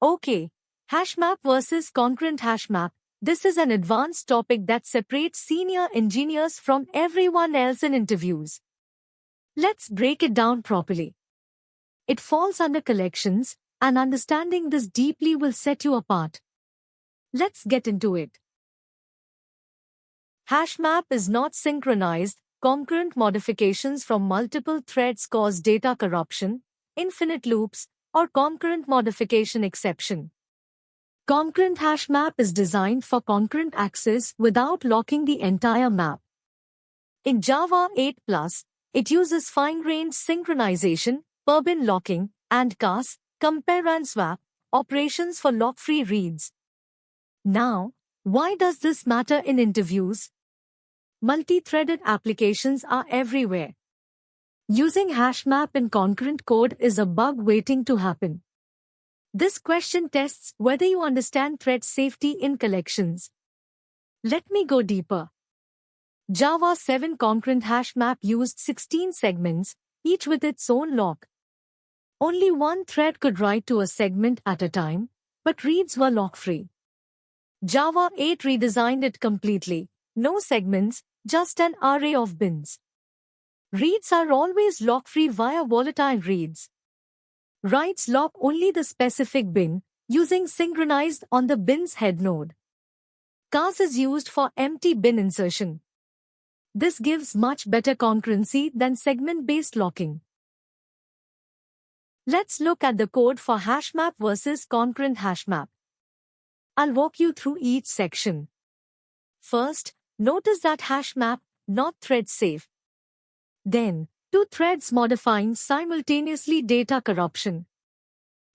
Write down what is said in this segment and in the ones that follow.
Okay, HashMap versus concurrent HashMap. This is an advanced topic that separates senior engineers from everyone else in interviews. Let's break it down properly. It falls under collections, and understanding this deeply will set you apart. Let's get into it. HashMap is not synchronized. Concurrent modifications from multiple threads cause data corruption, infinite loops, or concurrent modification exception. Concurrent HashMap is designed for concurrent access without locking the entire map. In Java 8+, it uses fine-grained synchronization, per-bin locking, and CAS, compare and swap, operations for lock-free reads. Now, why does this matter in interviews? Multi-threaded applications are everywhere. Using HashMap in concurrent code is a bug waiting to happen. This question tests whether you understand thread safety in collections. Let me go deeper. Java 7 concurrent HashMap used 16 segments, each with its own lock. Only one thread could write to a segment at a time, but reads were lock-free. Java 8 redesigned it completely. No segments, just an array of bins. Reads are always lock-free via volatile reads. Writes lock only the specific bin, using synchronized on the bin's head node. CAS is used for empty bin insertion. This gives much better concurrency than segment-based locking. Let's look at the code for HashMap versus concurrent HashMap. I'll walk you through each section. First, notice that HashMap, not thread safe. Then, two threads modifying simultaneously data corruption.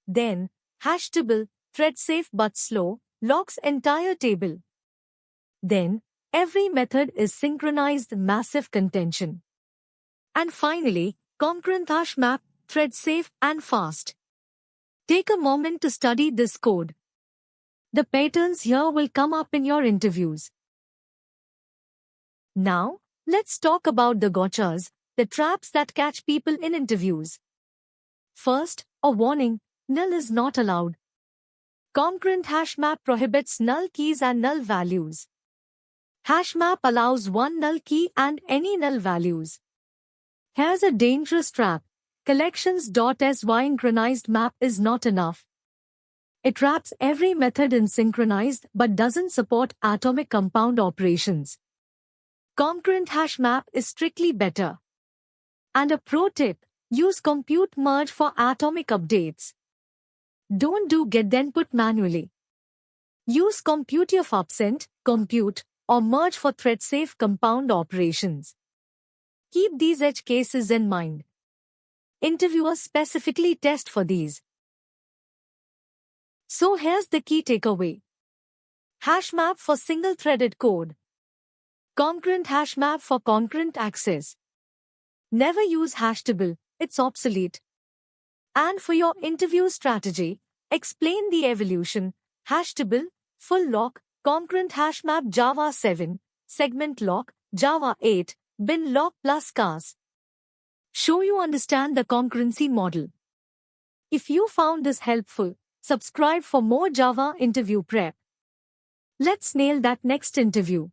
Then, hashtable, thread safe but slow, locks entire table. Then, every method is synchronized, massive contention. And finally, concurrent HashMap, thread safe and fast. Take a moment to study this code. The patterns here will come up in your interviews. Now, let's talk about the gotchas, the traps that catch people in interviews. First, a warning, null is not allowed. Concurrent HashMap prohibits null keys and null values. HashMap allows one null key and any null values. Here's a dangerous trap. Collections.sy synchronized map is not enough. It wraps every method in synchronized but doesn't support atomic compound operations. Concurrent HashMap is strictly better. And a pro tip, use compute merge for atomic updates. Don't do get then put manually. Use computef upsend, compute, or merge for thread-safe compound operations. Keep these edge cases in mind. Interviewers specifically test for these. So here's the key takeaway. HashMap for single-threaded code. Concurrent HashMap for concurrent access. Never use hashtable, it's obsolete. And for your interview strategy, explain the evolution, hashtable, full lock, concurrent HashMap Java 7, segment lock, Java 8, bin lock plus CAS. Show you understand the concurrency model. If you found this helpful, subscribe for more Java interview prep. Let's nail that next interview.